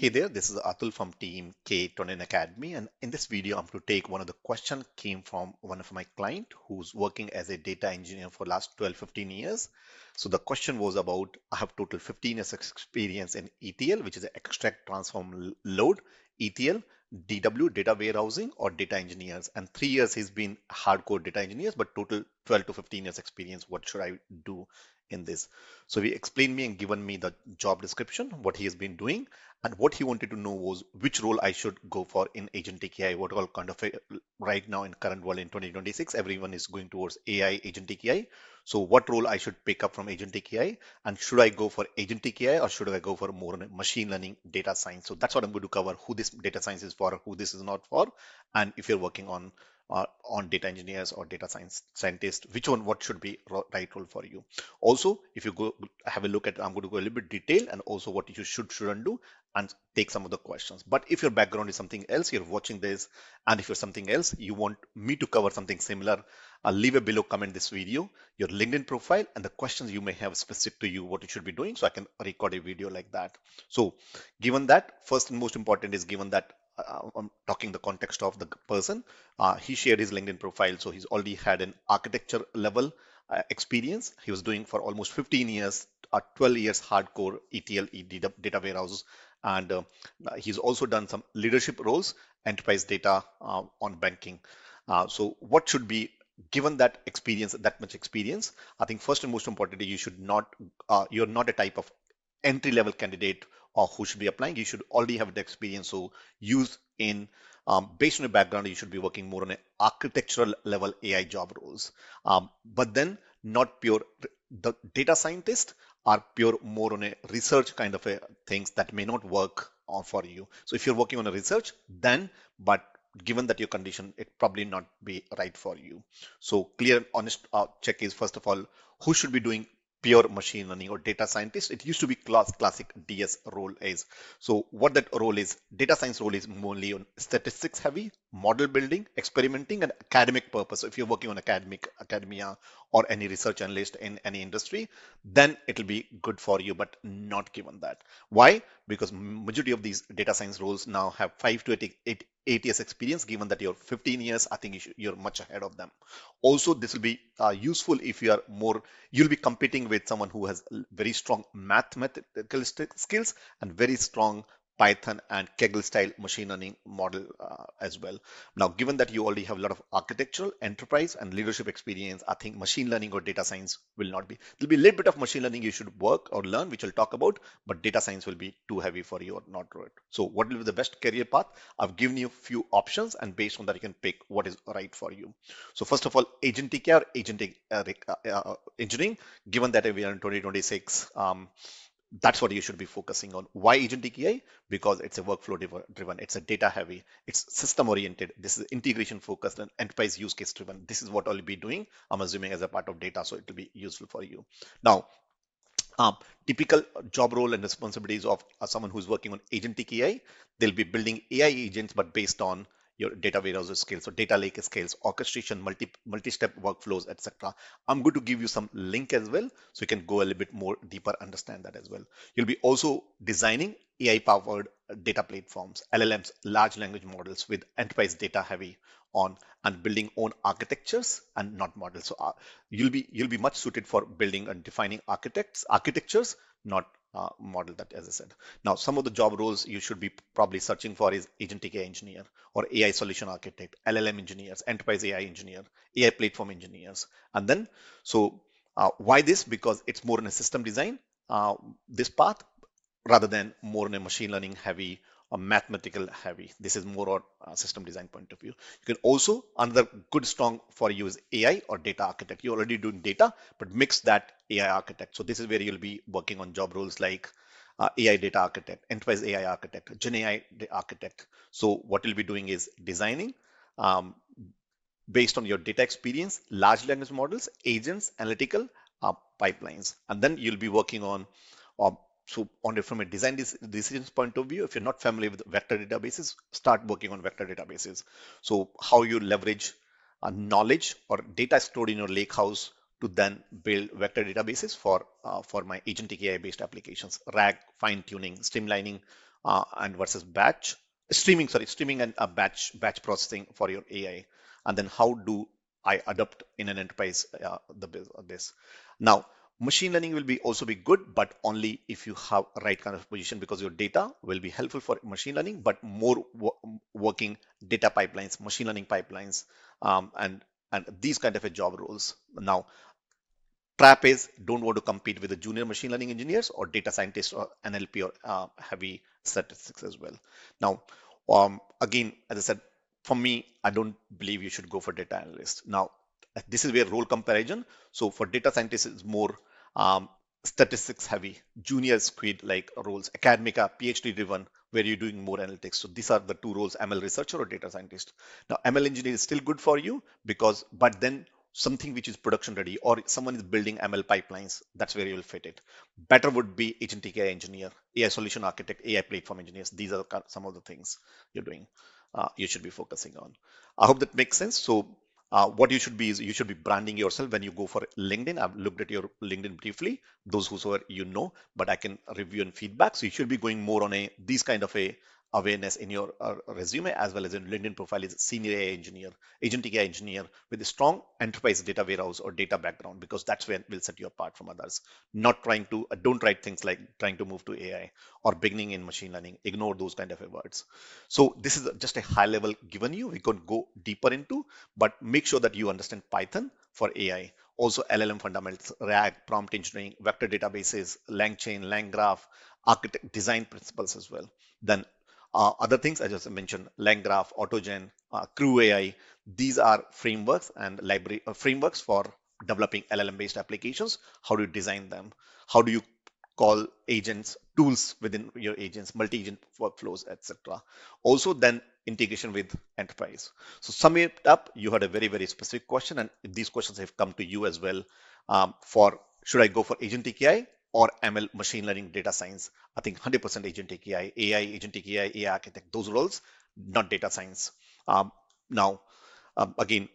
Hey there, this is Atul from team K21 Academy, and in this video I'm going to take one of the question came from one of my client who's working as a data engineer for last 12-15 years. So the question was about I have total 15 years experience in ETL, which is a extract transform load, ETL, DW, data warehousing or data engineers, and 3 years he's been hardcore data engineers, but total 12 to 15 years experience. What should I do in this? So he explained me and given me the job description, what he has been doing, and what he wanted to know was which role I should go for in Agentic AI. What all kind of right now in current world in 2026, everyone is going towards AI, Agentic AI. So what role I should pick up from Agentic AI, and should I go for Agentic AI or should I go for more on a machine learning data science? So that's what I'm going to cover: who this data science is for, who this is not for, and if you're working on data engineers or data science scientists, which one, what should be right role for you. Also, if you go have a look at, I'm going to go a little bit detail and also what you shouldn't do and take some of the questions. But if your background is something else, you're watching this, and if you're something else, you want me to cover something similar, leave a below comment this video, your LinkedIn profile, and the questions you may have specific to you, what you should be doing, so I can record a video like that. So, given that, first and most important is given that I'm talking the context of the person. He shared his LinkedIn profile, so he's already had an architecture level experience. He was doing for almost 15 years, 12 years hardcore ETL, data warehouse, and he's also done some leadership roles, enterprise data on banking. So what should be given that experience, that much experience? I think first and most importantly, you should not, you're not a type of entry level candidate or who should be applying. You should already have the experience. So use in based on your background, you should be working more on an architectural level AI job roles. But then not pure the data scientist are pure more on a research kind of a things that may not work for you. So if you're working on a research, then but given that your condition, it probably not be right for you. So clear, honest check is first of all, who should be doing pure machine learning or data scientist. It used to be classic DS role is. So what that role is, data science role is mainly on statistics heavy, model building, experimenting, and academic purpose. So if you're working on academia or any research analyst in any industry, then it'll be good for you, but not given that. Why? Because majority of these data science roles now have 5 to 8 years experience. Given that you're 15 years, I think you're much ahead of them. Also, this will be useful if you are more, you'll be competing with someone who has very strong mathematical skills and very strong Python and Kaggle style machine learning model as well. Now, given that you already have a lot of architectural, enterprise, and leadership experience, I think machine learning or data science will not be. There'll be a little bit of machine learning you should work or learn, which we'll talk about, but data science will be too heavy for you or not right. So, what will be the best career path? I've given you a few options, and based on that, you can pick what is right for you. So, first of all, agentic AI or agentic engineering, given that we are in 2026, that's what you should be focusing on. Why agentic AI? Because it's a workflow driven, it's a data heavy, it's system oriented, this is integration focused and enterprise use case driven. This is what I'll be doing, I'm assuming, as a part of data, so it will be useful for you. Now, um, typical job role and responsibilities of someone who's working on agentic AI, they'll be building AI agents, but based on your data warehouse skills, so data lake skills, orchestration, multi-step workflows, etc. I'm going to give you some link as well, so you can go a little bit more deeper, understand that as well. You'll be also designing AI-powered data platforms, LLMs, large language models with enterprise data heavy on, and building own architectures and not models. So you'll be much suited for building and defining architectures, not model that, as I said. Now, some of the job roles you should be probably searching for is agentic AI engineer or AI solution architect, LLM engineers, enterprise AI engineer, AI platform engineers. And then, so why this? Because it's more in a system design, this path, rather than more in a machine learning heavy or mathematical heavy. This is more on system design point of view. You can also, another good strong for you is AI or data architect. You're already doing data, but mix that AI architect. So this is where you'll be working on job roles like AI data architect, enterprise AI architect, Gen AI architect. So what you'll be doing is designing um, based on your data experience, large language models, agents, analytical pipelines, and then you'll be working on um, so on it from a design decisions point of view. If you're not familiar with vector databases, start working on vector databases. So how you leverage knowledge or data stored in your lake house to then build vector databases for my agentic AI based applications, RAG, fine tuning, streamlining and versus batch streaming and batch processing for your AI, and then how do I adopt in an enterprise this. Now, machine learning will be also be good, but only if you have right kind of position, because your data will be helpful for machine learning, but more working data pipelines, machine learning pipelines, and these kind of a job roles. Now, trap is don't want to compete with the junior machine learning engineers or data scientists or NLP or heavy statistics as well. Now, again, as I said, for me, I don't believe you should go for data analyst. Now, this is where role comparison. So for data scientists, it's more statistics heavy, junior squid like roles, academica, PhD driven, where you're doing more analytics. So these are the two roles, ML researcher or data scientist. Now, ML engineer is still good for you because, but then something which is production ready or someone is building ML pipelines, that's where you will fit it. Better would be Agentic AI engineer, AI solution architect, AI platform engineers. These are some of the things you're doing. You should be focusing on. I hope that makes sense. So what you should be is you should be branding yourself when you go for LinkedIn. I've looked at your LinkedIn briefly, those whosoever you know, but I can review and feedback. So you should be going more on a these kind of a awareness in your resume as well as in LinkedIn profile is senior AI engineer, agentic AI engineer with a strong enterprise data warehouse or data background, because that's where will set you apart from others. Not trying to don't write things like trying to move to AI or beginning in machine learning. Ignore those kind of words. So this is just a high level given you. We could go deeper into, but make sure that you understand Python for AI. Also LLM fundamentals, RAG, prompt engineering, vector databases, LangChain, LangGraph, architect design principles as well. Then other things I just mentioned, LangGraph, AutoGen, Crew AI. These are frameworks and library frameworks for developing LLM-based applications. How do you design them? How do you call agents, tools within your agents, multi-agent workflows, etc. Also, then integration with enterprise. So sum it up, you had a very, very specific question, and these questions have come to you as well. For should I go for agentic AI or ML machine learning data science? I think 100% agentic AI, agentic AI, AI architect, those roles, not data science. Now, again,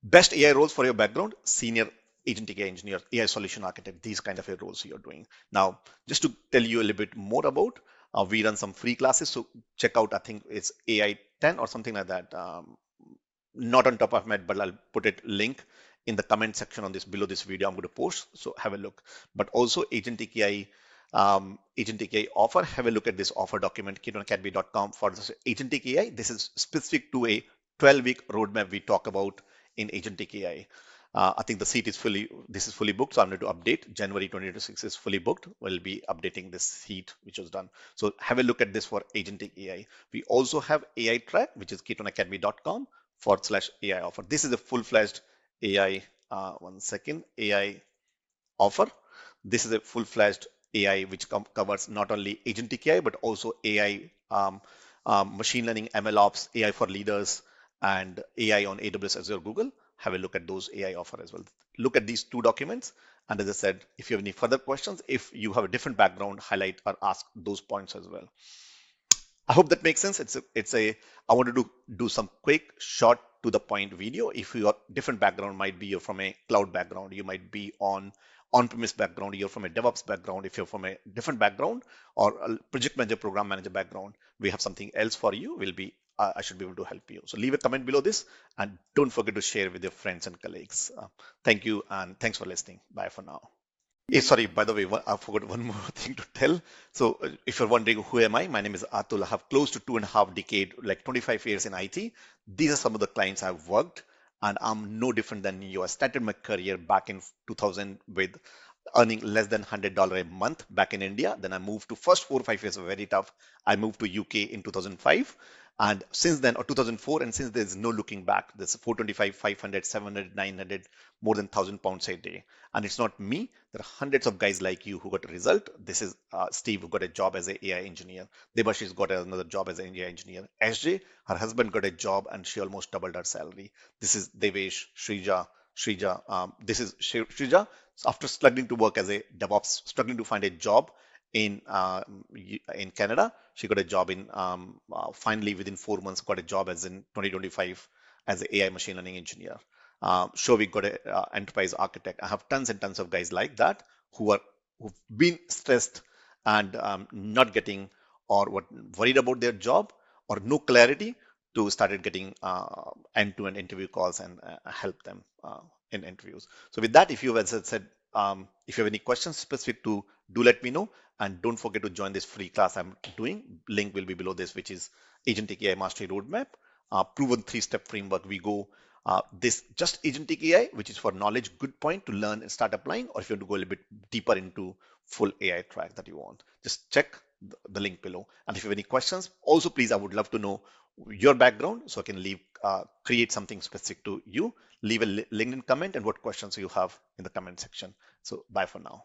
best AI roles for your background, senior agentic AI engineer, AI solution architect, these kind of roles you're doing. Now, just to tell you a little bit more about, we run some free classes. So check out, I think it's AI 10 or something like that. Not on top of my head, but I'll put it link in the comment section on this below this video I'm going to post. So have a look. But also Agentic AI, Agentic AI offer. Have a look at this offer document, K21academy.com for this Agentic AI. This is specific to a 12-week roadmap we talk about in Agentic AI. I think the seat is this is fully booked. So I'm going to update January 2026 is fully booked. We'll be updating this seat, which was done. So have a look at this for Agentic AI. We also have AI track, which is K21academy.com/AI offer. This is a full-fledged AI, one second, AI offer. This is a full-fledged AI which covers not only agentic AI, but also AI, machine learning, ML ops, AI for leaders, and AI on AWS, Azure, Google. Have a look at those AI offer as well. Look at these two documents. And as I said, if you have any further questions, if you have a different background, highlight or ask those points as well. I hope that makes sense. I wanted to do some quick, short to the point video. If your different background might be you're from a cloud background, you might be on-premise background, you're from a DevOps background, if you're from a different background or a project manager, program manager background, we have something else for you. I should be able to help you. So leave a comment below this and don't forget to share with your friends and colleagues. Thank you and thanks for listening. Bye for now. Sorry, by the way, I forgot one more thing to tell. So, if you're wondering who am I, my name is Atul. I have close to 2.5 decades, like 25 years in IT. These are some of the clients I've worked, and I'm no different than you. I started my career back in 2000 with earning less than $100 a month back in India. Then I moved to first 4 or 5 years were very tough. I moved to UK in 2005. And since then, or 2004, and since there's no looking back, there's 425, 500, 700, 900, more than £1,000 a day. And it's not me. There are hundreds of guys like you who got a result. This is Steve, who got a job as an AI engineer. Debashi's got another job as an AI engineer. SJ, her husband got a job and she almost doubled her salary. This is Devesh, Shrija. This is Shrija. After struggling to work as a DevOps, struggling to find a job in Canada, she got a job in finally within 4 months got a job as in 2025 as an AI machine learning engineer. Shovik got a enterprise architect. I have tons and tons of guys like that who've been stressed and not getting or what worried about their job or no clarity to started getting end-to-end interview calls and help them in interviews. So with that, if you, as I said, if you have any questions specific to, do let me know. And don't forget to join this free class I'm doing. Link will be below this, which is Agentic AI Mastery Roadmap, proven 3-step framework. We go this just Agentic AI, which is for knowledge, good point to learn and start applying, or if you want to go a little bit deeper into full AI track that you want, just check the link below. And if you have any questions, also please, I would love to know your background so I can create something specific to you. Leave a LinkedIn comment and what questions you have in the comment section. So bye for now.